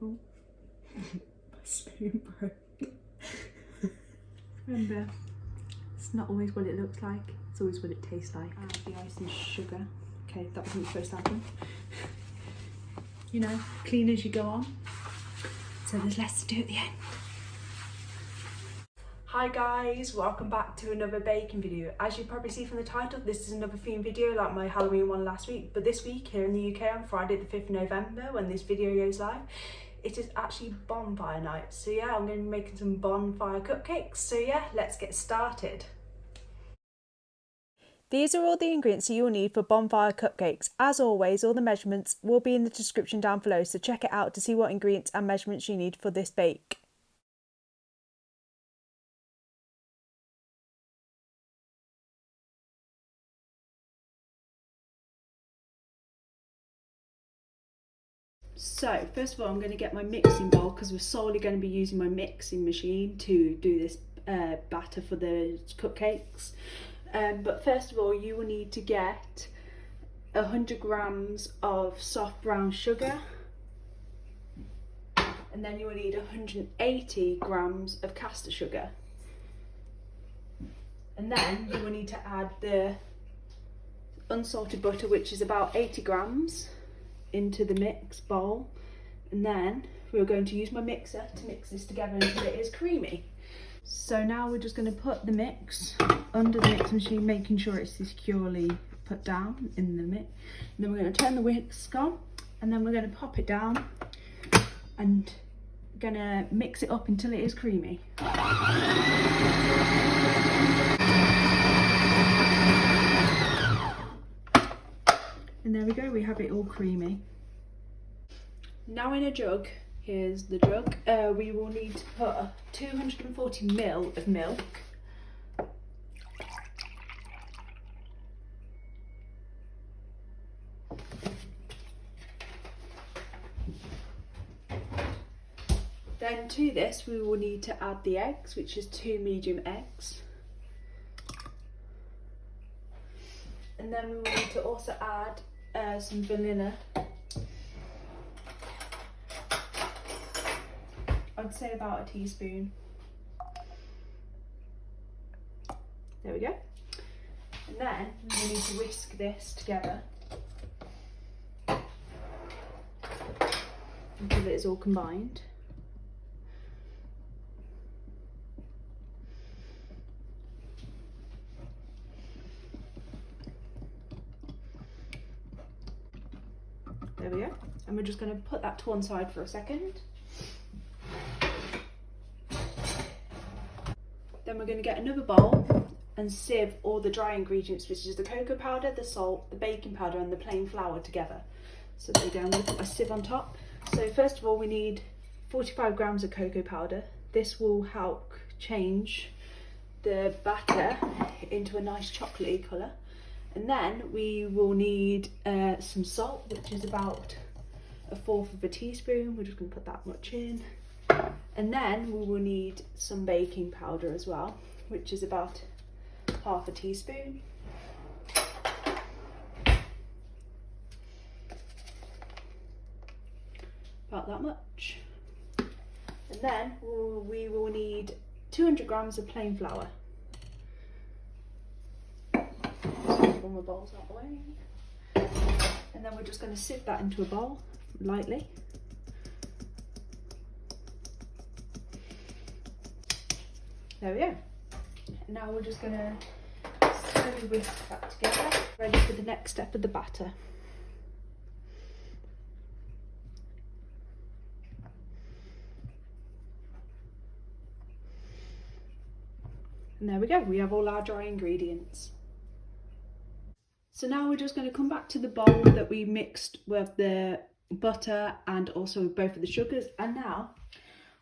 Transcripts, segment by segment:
Oh, my spoon broke. Remember, it's not always what it looks like, it's always what it tastes like. Add the ice and sugar. Okay, that wasn't supposed to happen. You know, clean as you go on. So there's less to do at the end. Hi guys, welcome back to another baking video. As you probably see from the title, this is another theme video like my Halloween one last week. But this week here in the UK on Friday the 5th of November, when this video goes live, it is actually bonfire night. So yeah, I'm going to be making some bonfire cupcakes. So yeah, let's get started. These are all the ingredients you will need for bonfire cupcakes. As always, all the measurements will be in the description down below, so check it out to see what ingredients and measurements you need for this bake. So first of all, I'm going to get my mixing bowl because we're solely going to be using my mixing machine to do this batter for the cupcakes. But first of all, you will need to get 100 grams of soft brown sugar, and then you will need 180 grams of caster sugar, and then you will need to add the unsalted butter, which is about 80 grams, into the mix bowl. And then we're going to use my mixer to mix this together until it is creamy. So now we're just going to put the mix under the mixing machine, making sure it's securely put down in the mix. And then we're going to turn the whisk on, and then we're going to pop it down and going to mix it up until it is creamy. And there we go, we have it all creamy. Now in a jug, here's the jug, we will need to put 240 ml of milk. Then to this we will need to add the eggs, which is 2 medium eggs. And then we will need to also add some vanilla. I'd say about a teaspoon. There we go. And then we need to whisk this together until it is all combined. There we go. And we're just going to put that to one side for a second. Then we're going to get another bowl and sieve all the dry ingredients, which is the cocoa powder, the salt, the baking powder and the plain flour together. So there we go, I'm going to put my sieve on top. So first of all we need 45 grams of cocoa powder. This will help change the batter into a nice chocolatey colour. And then we will need some salt, which is about 1/4 of a teaspoon. We're just going to put that much in. And then we will need some baking powder as well, which is about 1/2 teaspoon. About that much. And then we will need 200 grams of plain flour. Pull my bowls out the way. And then we're just going to sieve that into a bowl lightly. There we go. And now we're just going to slowly whisk that together, ready for the next step of the batter. And there we go, we have all our dry ingredients. So now we're just going to come back to the bowl that we mixed with the butter and also both of the sugars, and now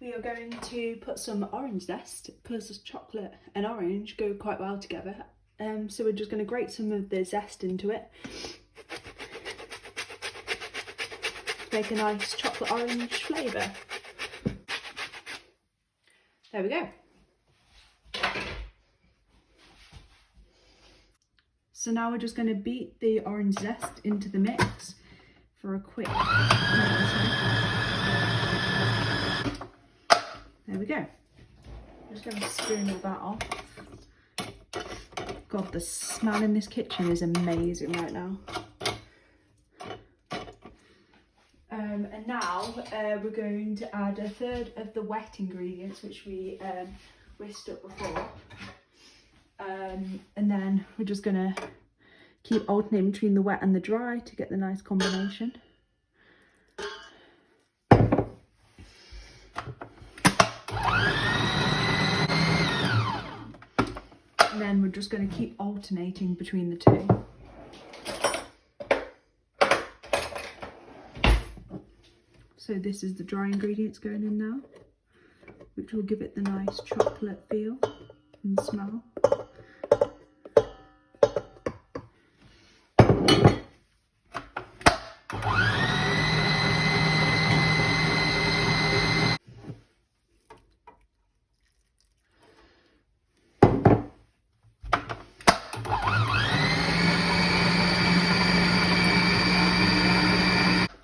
we are going to put some orange zest because chocolate and orange go quite well together. So we're just going to grate some of the zest into it to make a nice chocolate orange flavour. There we go. So now we're just going to beat the orange zest into the mix for a quick go. I'm just going to spoon all that off. God, the smell in this kitchen is amazing right now. And now we're going to add a third of the wet ingredients, which we whisked up before. And then we're just going to keep alternating between the wet and the dry to get the nice combination. And then we're just going to keep alternating between the two. So this is the dry ingredients going in now, which will give it the nice chocolate feel and smell.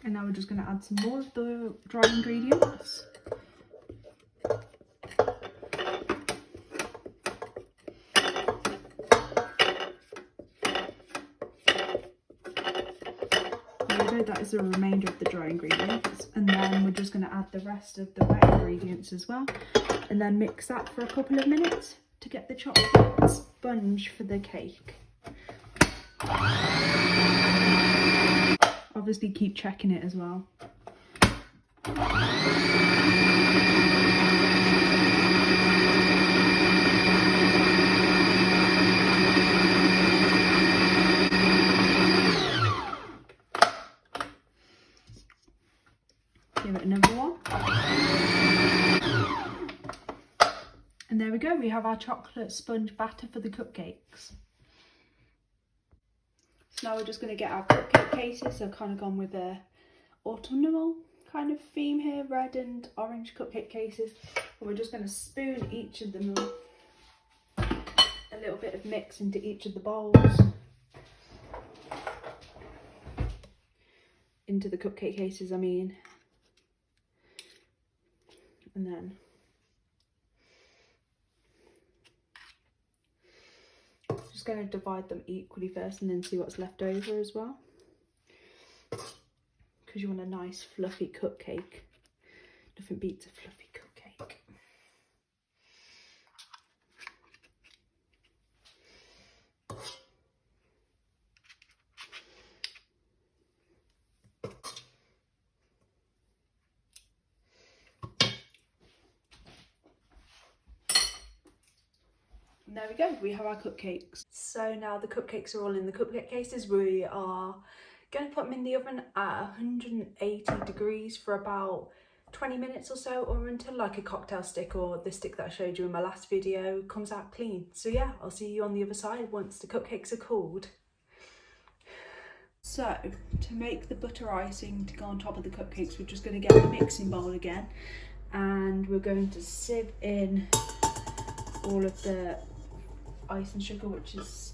And now we're just going to add some more of the dry ingredients. That is the remainder of the dry ingredients, and then we're just going to add the rest of the wet ingredients as well, and then mix that for a couple of minutes to get the chocolate sponge for the cake. Obviously keep checking it as well. Give it another one. And there we go, we have our chocolate sponge batter for the cupcakes. So now we're just going to get our cupcake cases. So I've kind of gone with a autumnal kind of theme here, red and orange cupcake cases. And we're just going to spoon each of them, a little bit of mix into each of the bowls. Into the cupcake cases, I mean. And then just going to divide them equally first and then see what's left over as well, because you want a nice fluffy cupcake. Nothing beats a fluffy cupcake. And there we go, we have our cupcakes. So now the cupcakes are all in the cupcake cases. We are going to put them in the oven at 180 degrees for about 20 minutes or so, or until like a cocktail stick or the stick that I showed you in my last video comes out clean. So yeah, I'll see you on the other side once the cupcakes are cooled. So to make the butter icing to go on top of the cupcakes, we're just going to get the mixing bowl again, and we're going to sieve in all of the icing sugar, which is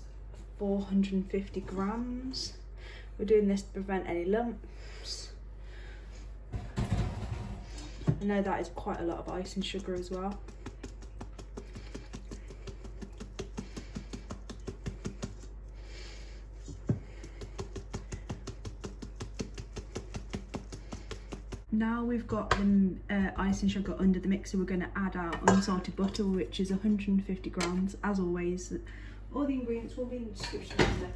450 grams. We're doing this to prevent any lumps. I know that is quite a lot of icing sugar as well. Now we've got the icing sugar under the mixer, we're going to add our unsalted butter, which is 150 grams. As always, all the ingredients will be in the description below.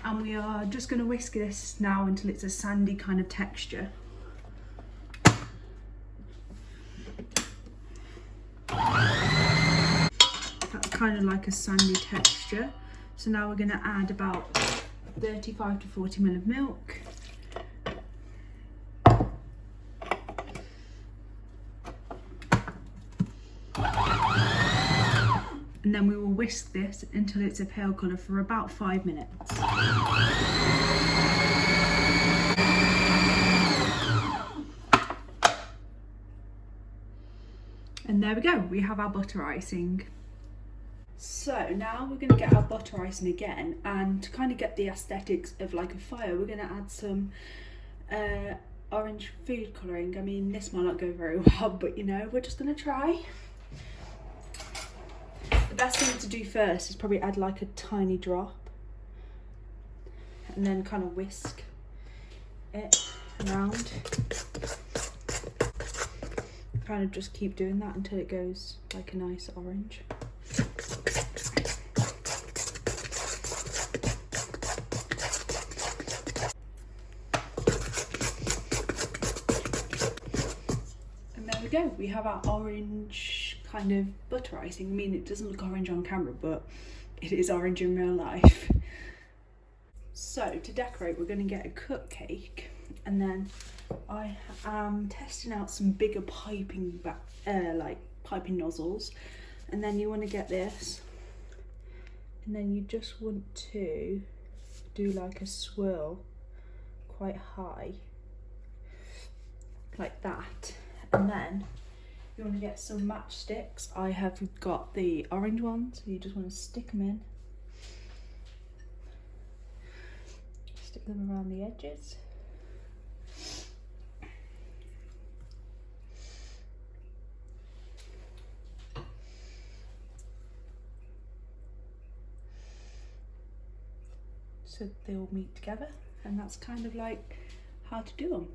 And we are just going to whisk this now until it's a sandy kind of texture. That's kind of like a sandy texture. So now we're going to add about 35 to 40 ml of milk. And then we will whisk this until it's a pale colour for about 5 minutes. And there we go, we have our butter icing. So now we're going to get our butter icing again, and to kind of get the aesthetics of like a fire, we're going to add some orange food colouring. I mean, this might not go very well, but you know, we're just going to try. The best thing to do first is probably add like a tiny drop and then kind of whisk it around. Kind of just keep doing that until it goes like a nice orange. And there we go, we have our orange kind of butter icing. I mean, it doesn't look orange on camera, but it is orange in real life. So to decorate, we're going to get a cupcake, and then I am testing out some bigger piping piping nozzles, and then you want to get this, and then you just want to do like a swirl quite high like that, and then you want to get some matchsticks. I have got the orange ones, so you just want to stick them in, stick them around the edges. So they all meet together, and that's kind of like how to do them.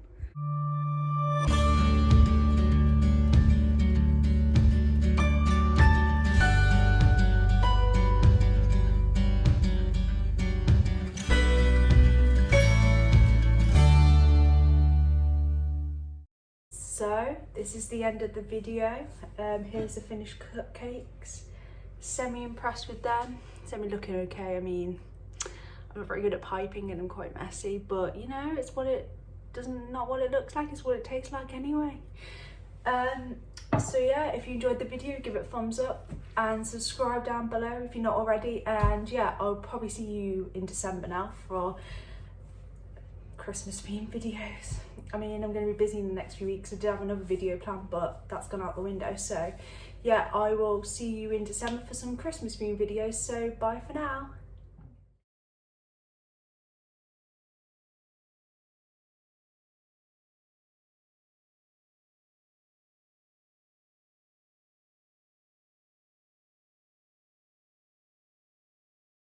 So this is the end of the video. Here's the finished cupcakes. Semi-impressed with them, semi-looking okay. I mean, I'm not very good at piping and I'm quite messy, but you know, it's what it not what it looks like, it's what it tastes like anyway. So yeah, if you enjoyed the video, give it a thumbs up and subscribe down below if you're not already. And yeah, I'll probably see you in December now for Christmas themed videos. I mean, I'm going to be busy in the next few weeks. I did have another video planned, but that's gone out the window. So yeah, I will see you in December for some Christmas themed videos. So bye for now.